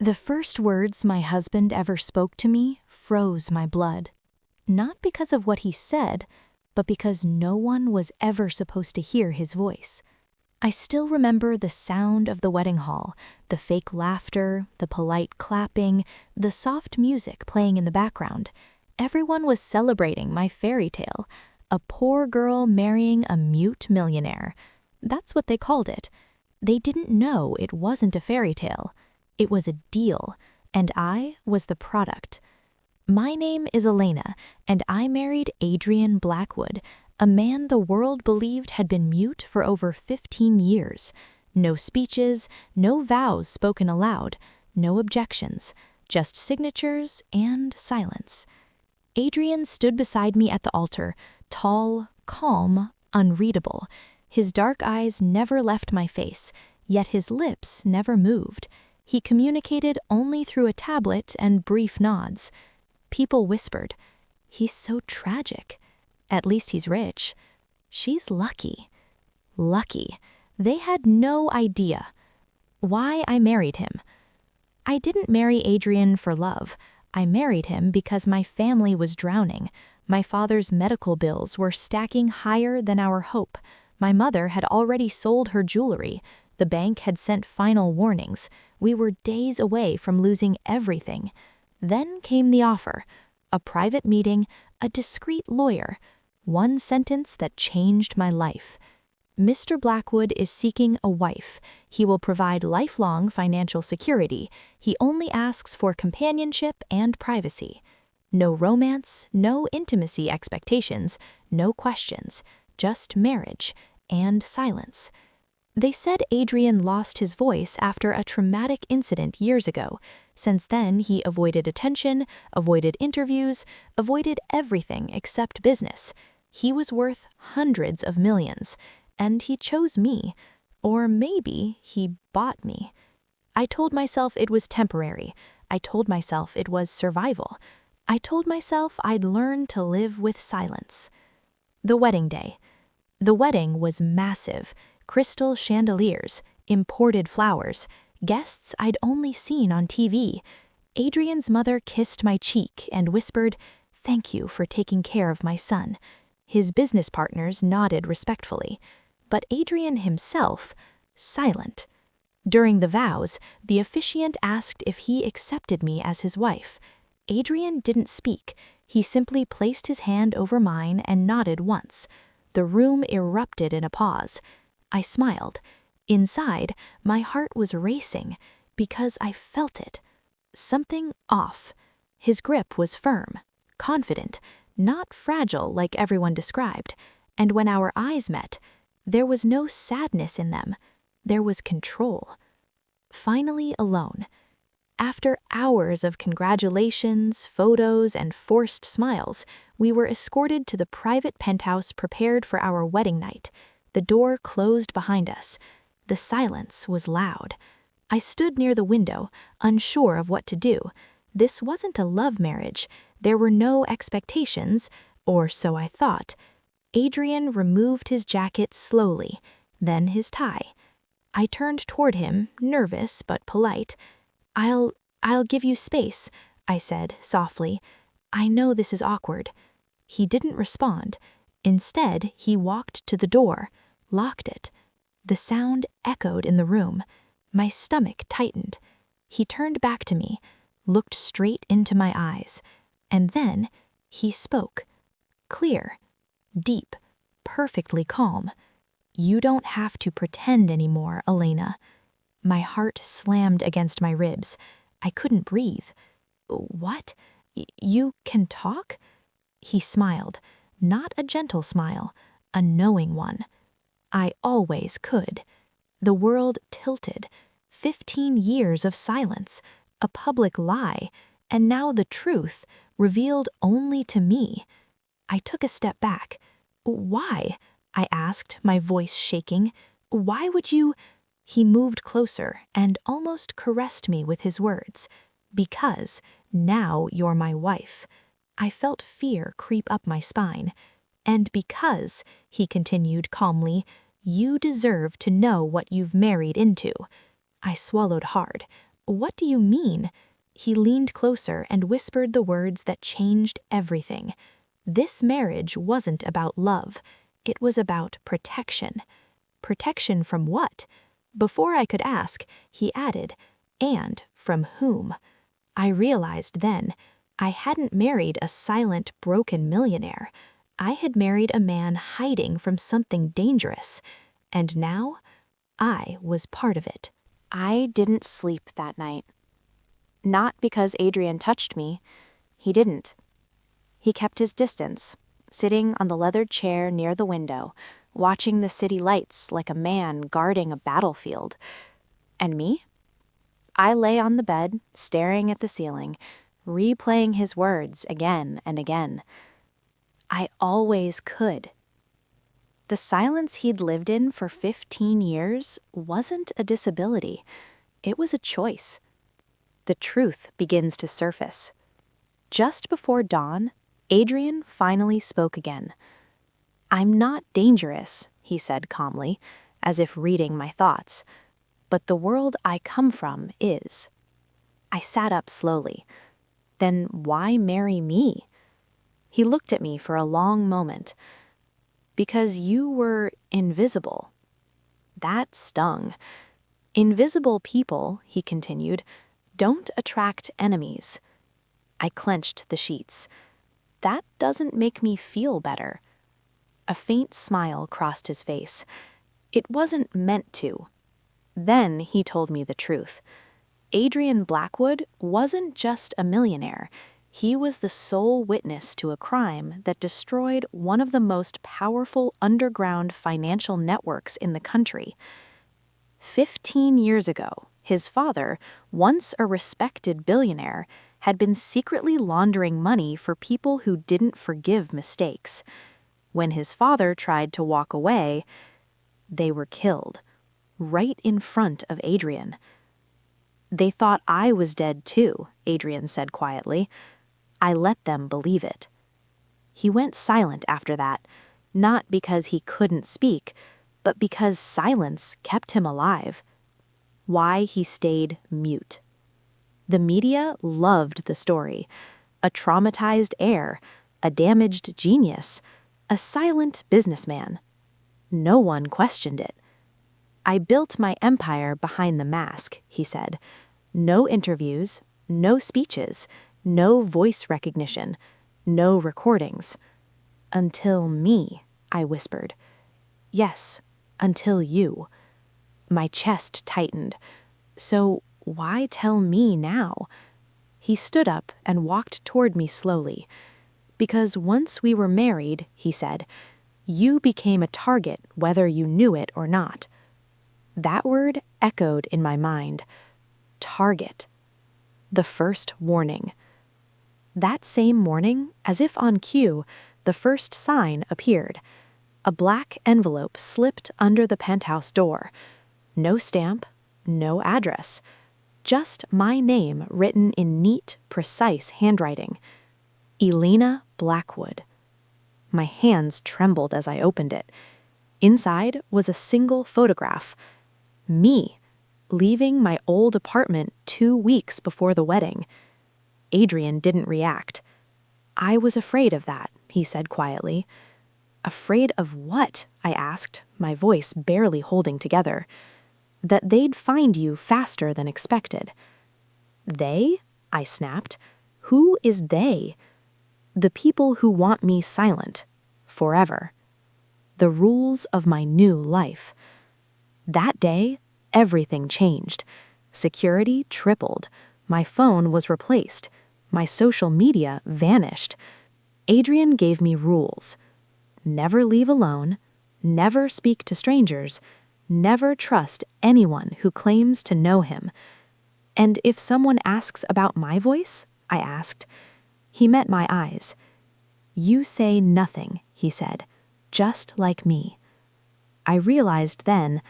The first words my husband ever spoke to me froze my blood. Not because of what he said, but because no one was ever supposed to hear his voice. I still remember the sound of the wedding hall, the fake laughter, the polite clapping, the soft music playing in the background. Everyone was celebrating my fairy tale, a poor girl marrying a mute millionaire. That's what they called it. They didn't know it wasn't a fairy tale. It was a deal, and I was the product. My name is Elena, and I married Adrian Blackwood, a man the world believed had been mute for over 15 years. No speeches, no vows spoken aloud, no objections, just signatures and silence. Adrian stood beside me at the altar, tall, calm, unreadable. His dark eyes never left my face, yet his lips never moved. He communicated only through a tablet and brief nods. People whispered, "He's so tragic. At least he's rich. She's lucky." Lucky. They had no idea. Why I married him. I didn't marry Adrian for love. I married him because my family was drowning. My father's medical bills were stacking higher than our hope. My mother had already sold her jewelry. The bank had sent final warnings. We were days away from losing everything. Then came the offer. A private meeting, a discreet lawyer. One sentence that changed my life. Mr. Blackwood is seeking a wife. He will provide lifelong financial security. He only asks for companionship and privacy. No romance, no intimacy expectations, no questions, just marriage and silence. They said Adrian lost his voice after a traumatic incident years ago. Since then, he avoided attention, avoided interviews, avoided everything except business. He was worth hundreds of millions, and he chose me. Or maybe he bought me. I told myself it was temporary. I told myself it was survival. I told myself I'd learn to live with silence. The wedding day. The wedding was massive. Crystal chandeliers, imported flowers, guests I'd only seen on TV. Adrian's mother kissed my cheek and whispered, "Thank you for taking care of my son." His business partners nodded respectfully, but Adrian himself, silent. During the vows, the officiant asked if he accepted me as his wife. Adrian didn't speak. He simply placed his hand over mine and nodded once. The room erupted in a pause. I smiled. Inside, my heart was racing because I felt it. Something off. His grip was firm, confident, not fragile like everyone described. And when our eyes met, there was no sadness in them. There was control. Finally alone. After hours of congratulations, photos, and forced smiles, we were escorted to the private penthouse prepared for our wedding night. The door closed behind us. The silence was loud. I stood near the window, unsure of what to do. This wasn't a love marriage. There were no expectations, or so I thought. Adrian removed his jacket slowly, then his tie. I turned toward him, nervous but polite. I'll give you space," I said softly. "I know this is awkward." He didn't respond. Instead, he walked to the door, locked it. The sound echoed in the room. My stomach tightened. He turned back to me, looked straight into my eyes, and then he spoke. Clear, deep, perfectly calm. "You don't have to pretend anymore, Elena." My heart slammed against my ribs. I couldn't breathe. "What? You can talk?" He smiled, not a gentle smile, a knowing one. I always could. The world tilted. 15 years of silence, a public lie, and now the truth, revealed only to me. I took a step back. "Why?" I asked, my voice shaking. "Why would you—" He moved closer and almost caressed me with his words. "Because now you're my wife." I felt fear creep up my spine. "And because," he continued calmly, "you deserve to know what you've married into." I swallowed hard. "What do you mean?" He leaned closer and whispered the words that changed everything. This marriage wasn't about love. It was about protection. Protection from what? Before I could ask, he added, "And from whom?" I realized then, I hadn't married a silent, broken millionaire. I had married a man hiding from something dangerous. And now, I was part of it. I didn't sleep that night. Not because Adrian touched me. He didn't. He kept his distance, sitting on the leather chair near the window, watching the city lights like a man guarding a battlefield. And me? I lay on the bed, staring at the ceiling, replaying his words again and again. I always could. The silence he'd lived in for 15 years wasn't a disability. It was a choice. The truth begins to surface. Just before dawn, Adrian finally spoke again. "I'm not dangerous," he said calmly, as if reading my thoughts, "but the world I come from is." I sat up slowly. Then why marry me? He looked at me for a long moment. "Because you were invisible." That stung. "Invisible people," he continued, "don't attract enemies." I clenched the sheets. That doesn't make me feel better. A faint smile crossed his face. It wasn't meant to. Then he told me the truth. Adrian Blackwood wasn't just a millionaire. He was the sole witness to a crime that destroyed one of the most powerful underground financial networks in the country. 15 years ago, his father, once a respected billionaire, had been secretly laundering money for people who didn't forgive mistakes. When his father tried to walk away, they were killed, right in front of Adrian. "They thought I was dead too," Adrian said quietly. I let them believe it. He went silent after that, not because he couldn't speak, but because silence kept him alive. Why he stayed mute. The media loved the story. A traumatized heir, a damaged genius, a silent businessman. No one questioned it. "I built my empire behind the mask," he said. "No interviews, no speeches, no voice recognition, no recordings. Until me," I whispered. "Yes, until you." My chest tightened. "So why tell me now?" He stood up and walked toward me slowly. "Because once we were married," he said, "you became a target whether you knew it or not." That word echoed in my mind. Target. The first warning. That same morning, as if on cue, the first sign appeared. A black envelope slipped under the penthouse door. No stamp, no address. Just my name written in neat, precise handwriting. Elena Blackwood. My hands trembled as I opened it. Inside was a single photograph. Me, leaving my old apartment 2 weeks before the wedding. Adrian didn't react. "I was afraid of that," he said quietly. "Afraid of what?" I asked, my voice barely holding together. "That they'd find you faster than expected." "They?" I snapped. "Who is they?" "The people who want me silent. Forever. The rules of my new life." That day, everything changed. Security tripled. My phone was replaced. My social media vanished. Adrian gave me rules. Never leave alone. Never speak to strangers. Never trust anyone who claims to know him. "And if someone asks about my voice?" I asked. He met my eyes. "You say nothing," he said, "just like me." I realized then,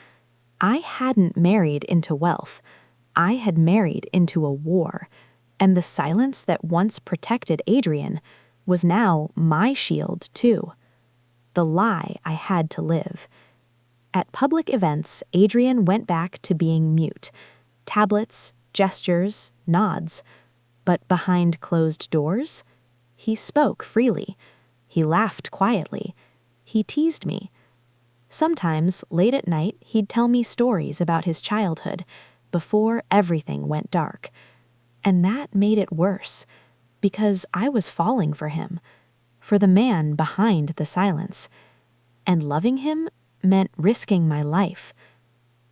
I hadn't married into wealth. I had married into a war, and the silence that once protected Adrian was now my shield too. The lie I had to live. At public events, Adrian went back to being mute. Tablets, gestures, nods. But behind closed doors? He spoke freely. He laughed quietly. He teased me. Sometimes, late at night, he'd tell me stories about his childhood, before everything went dark. And that made it worse, because I was falling for him, for the man behind the silence. And loving him meant risking my life.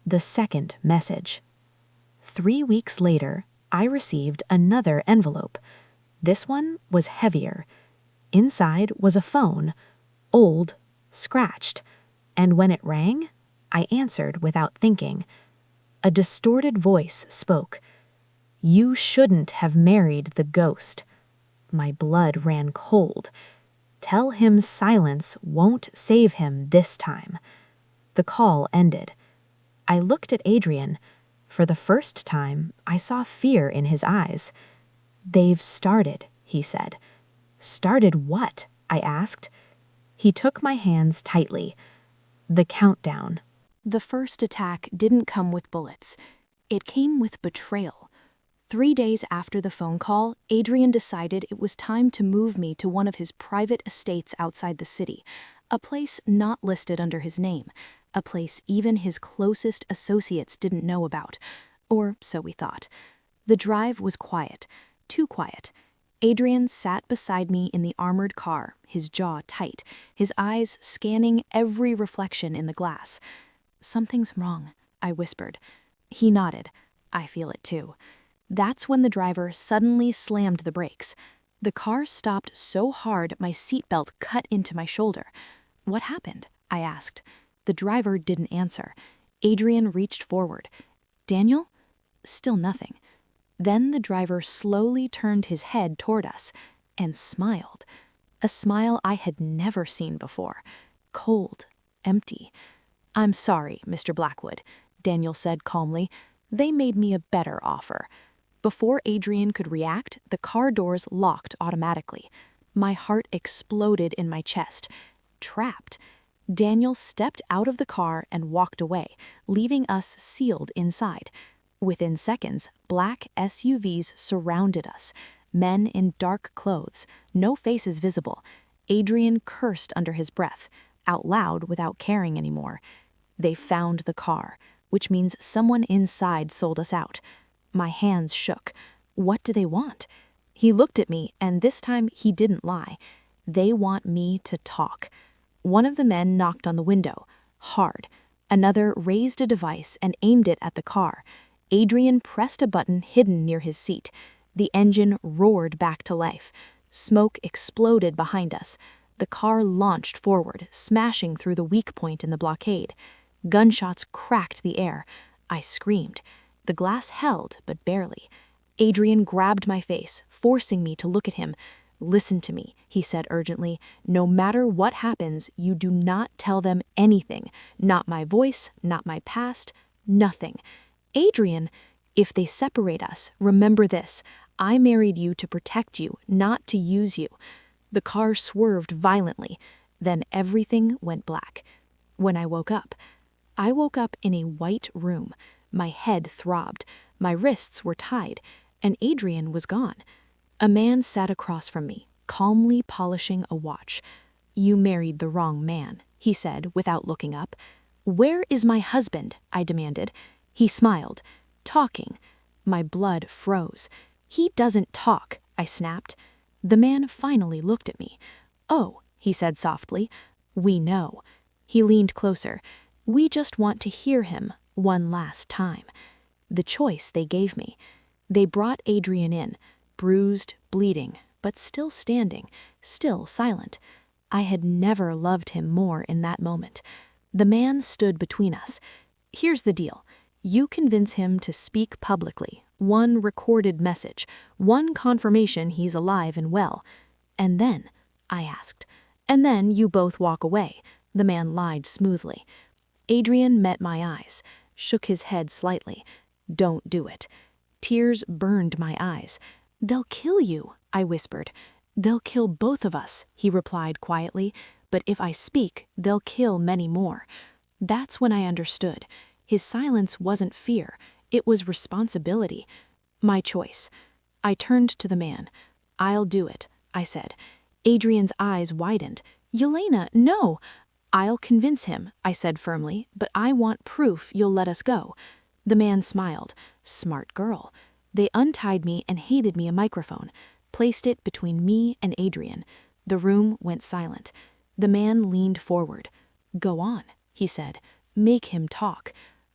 The second message. 3 weeks later, I received another envelope. This one was heavier. Inside was a phone, old, scratched, and when it rang, I answered without thinking. A distorted voice spoke. "You shouldn't have married the ghost." My blood ran cold. Tell him silence won't save him this time. The call ended. I looked at Adrian. For the first time, I saw fear in his eyes. "They've started," he said. "Started what?" I asked. He took my hands tightly. The countdown. The first attack didn't come with bullets. It came with betrayal. 3 days after the phone call, Adrian decided it was time to move me to one of his private estates outside the city, a place not listed under his name, a place even his closest associates didn't know about, or so we thought. The drive was quiet, too quiet. Adrian sat beside me in the armored car, his jaw tight, his eyes scanning every reflection in the glass. "Something's wrong," I whispered. He nodded. "I feel it too." That's when the driver suddenly slammed the brakes. The car stopped so hard my seatbelt cut into my shoulder. "What happened?" I asked. The driver didn't answer. Adrian reached forward. "Daniel?" Still nothing. Then the driver slowly turned his head toward us and smiled. A smile I had never seen before. Cold, empty. "I'm sorry, Mr. Blackwood," Daniel said calmly. "They made me a better offer." Before Adrian could react, the car doors locked automatically. My heart exploded in my chest. Trapped. Daniel stepped out of the car and walked away, leaving us sealed inside. Within seconds, black SUVs surrounded us. Men in dark clothes, no faces visible. Adrian cursed under his breath, out loud without caring anymore. They found the car, which means someone inside sold us out. My hands shook. What do they want? He looked at me, and this time he didn't lie. They want me to talk. One of the men knocked on the window, hard. Another raised a device and aimed it at the car. Adrian pressed a button hidden near his seat. The engine roared back to life. Smoke exploded behind us. The car launched forward, smashing through the weak point in the blockade. Gunshots cracked the air. I screamed. The glass held, but barely. Adrian grabbed my face, forcing me to look at him. "Listen to me," he said urgently. "No matter what happens, you do not tell them anything. Not my voice, not my past, nothing." "Adrian, if they separate us, remember this. I married you to protect you, not to use you." The car swerved violently. Then everything went black. When I woke up in a white room. My head throbbed. My wrists were tied, and Adrian was gone. A man sat across from me, calmly polishing a watch. "You married the wrong man," he said without looking up. "Where is my husband?" I demanded. He smiled. "Talking." My blood froze. "He doesn't talk," I snapped. The man finally looked at me. "Oh," he said softly. "We know." He leaned closer. "We just want to hear him one last time." The choice they gave me. They brought Adrian in, bruised, bleeding, but still standing, still silent. I had never loved him more in that moment. The man stood between us. "Here's the deal. You convince him to speak publicly, one recorded message, one confirmation he's alive and well. And then," I asked. "And then you both walk away," the man lied smoothly. Adrian met my eyes, shook his head slightly. "Don't do it." Tears burned my eyes. "They'll kill you," I whispered. "They'll kill both of us," he replied quietly. "But if I speak, they'll kill many more." That's when I understood. His silence wasn't fear. It was responsibility. My choice. I turned to the man. "I'll do it," I said. Adrian's eyes widened. "Yelena, no!" "I'll convince him," I said firmly, "but I want proof you'll let us go." The man smiled. Smart girl. They untied me and handed me a microphone, placed it between me and Adrian. The room went silent. The man leaned forward. "Go on," he said. "Make him talk."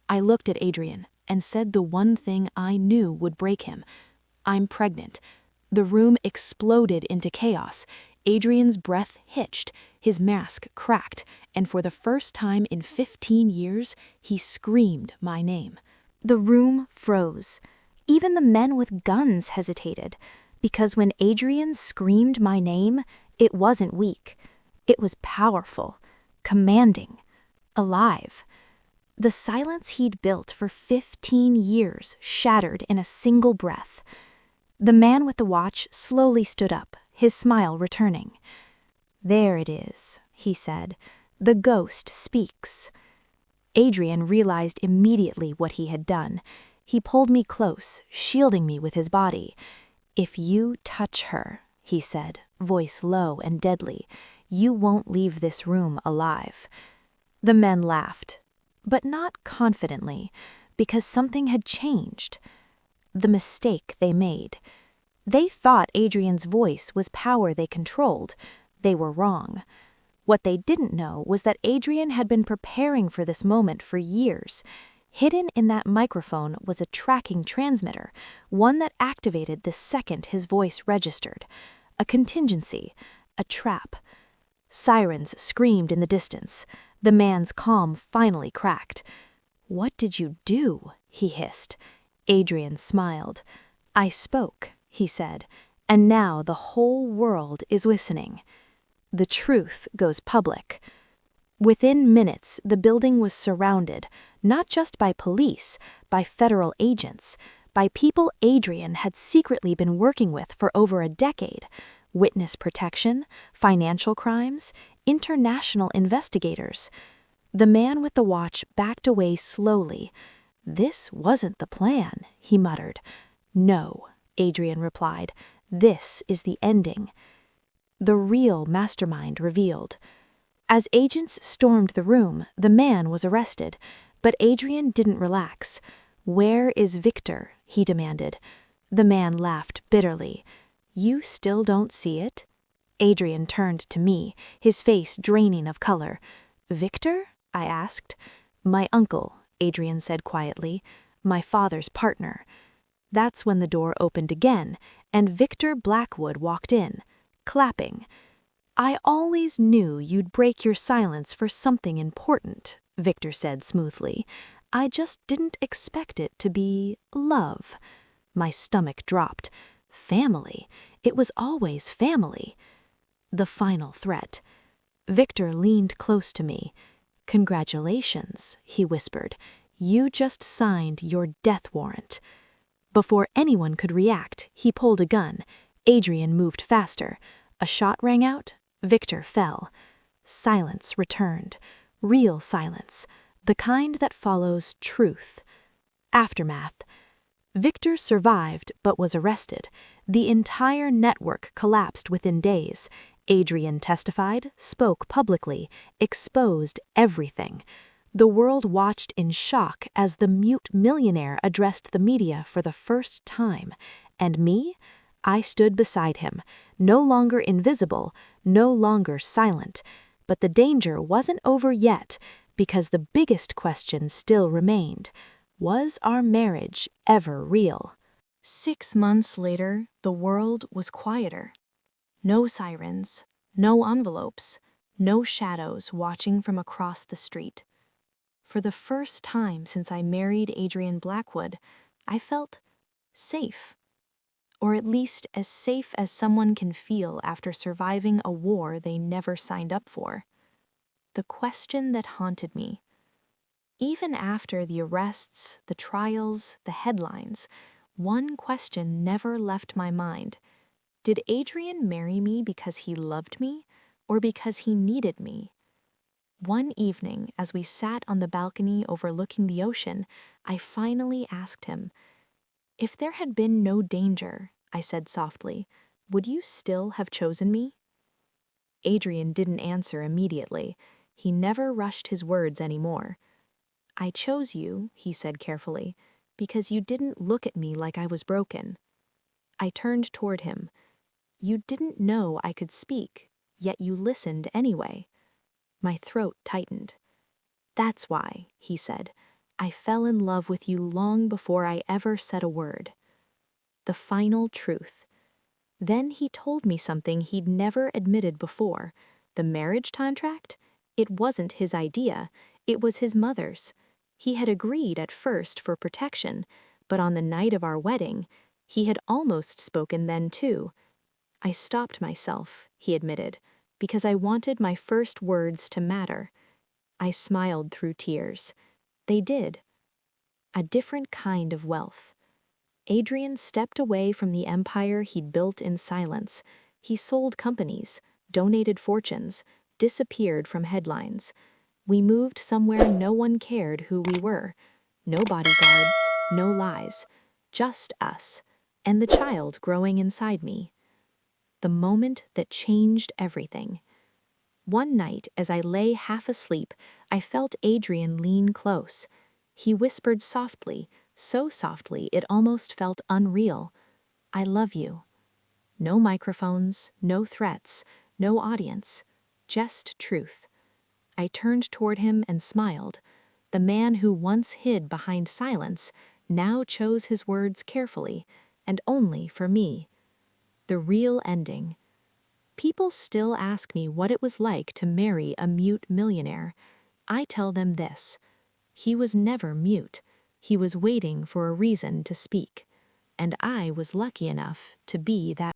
I looked at Adrian and said the one thing I knew would break him. "I'm pregnant." The room exploded into chaos. Adrian's breath hitched, his mask cracked, and for the first time in 15 years, he screamed my name. The room froze. Even the men with guns hesitated, because when Adrian screamed my name, it wasn't weak. It was powerful, commanding, alive. The silence he'd built for 15 years shattered in a single breath. The man with the watch slowly stood up, his smile returning. "There it is," he said. "The ghost speaks." Adrian realized immediately what he had done. He pulled me close, shielding me with his body. "If you touch her," he said, voice low and deadly, "you won't leave this room alive." The men laughed, but not confidently, because something had changed. The mistake they made. They thought Adrian's voice was power they controlled. They were wrong. What they didn't know was that Adrian had been preparing for this moment for years. Hidden in that microphone was a tracking transmitter, one that activated the second his voice registered. A contingency, a trap. Sirens screamed in the distance. The man's calm finally cracked. "What did you do?" he hissed. Adrian smiled. "I spoke," he said, "and now the whole world is listening. The truth goes public." Within minutes, the building was surrounded, not just by police, by federal agents, by people Adrian had secretly been working with for over a decade. Witness protection, financial crimes, international investigators. The man with the watch backed away slowly. "This wasn't the plan," he muttered. "No," Adrian replied. "This is the ending." The real mastermind revealed. As agents stormed the room, the man was arrested, but Adrian didn't relax. "Where is Victor?" he demanded. The man laughed bitterly. "You still don't see it?" Adrian turned to me, his face draining of color. "Victor?" I asked. "My uncle," Adrian said quietly. "My father's partner." That's when the door opened again, and Victor Blackwood walked in, clapping. "I always knew you'd break your silence for something important," Victor said smoothly. "I just didn't expect it to be love." My stomach dropped. Family. It was always family. The final threat. Victor leaned close to me. "Congratulations," he whispered. "You just signed your death warrant." Before anyone could react, he pulled a gun. Adrian moved faster. A shot rang out. Victor fell. Silence returned. Real silence. The kind that follows truth. Aftermath. Victor survived but was arrested. The entire network collapsed within days. Adrian testified, spoke publicly, exposed everything. The world watched in shock as the mute millionaire addressed the media for the first time. And me? I stood beside him, no longer invisible, no longer silent. But the danger wasn't over yet, because the biggest question still remained. Was our marriage ever real? 6 months later, the world was quieter. No sirens, no envelopes, no shadows watching from across the street. For the first time since I married Adrian Blackwood, I felt safe. Or at least as safe as someone can feel after surviving a war they never signed up for. The question that haunted me. Even after the arrests, the trials, the headlines, one question never left my mind. Did Adrian marry me because he loved me, or because he needed me? One evening, as we sat on the balcony overlooking the ocean, I finally asked him, If there had been no danger, I said softly, would you still have chosen me? Adrian didn't answer immediately. He never rushed his words anymore. I chose you, he said carefully, because you didn't look at me like I was broken. I turned toward him. You didn't know I could speak, yet you listened anyway. My throat tightened. That's why, he said, I fell in love with you long before I ever said a word. The final truth. Then he told me something he'd never admitted before. The marriage contract? It wasn't his idea, it was his mother's. He had agreed at first for protection, but on the night of our wedding, he had almost spoken then too. I stopped myself, he admitted, because I wanted my first words to matter. I smiled through tears. They did. A different kind of wealth. Adrian stepped away from the empire he'd built in silence. He sold companies, donated fortunes, disappeared from headlines. We moved somewhere no one cared who we were. No bodyguards, no lies. Just us, and the child growing inside me. The moment that changed everything. One night, as I lay half asleep, I felt Adrian lean close. He whispered softly, so softly it almost felt unreal. I love you. No microphones, no threats, no audience, just truth. I turned toward him and smiled. The man who once hid behind silence now chose his words carefully, and only for me. The real ending. People still ask me what it was like to marry a mute millionaire. I tell them this. He was never mute. He was waiting for a reason to speak. And I was lucky enough to be that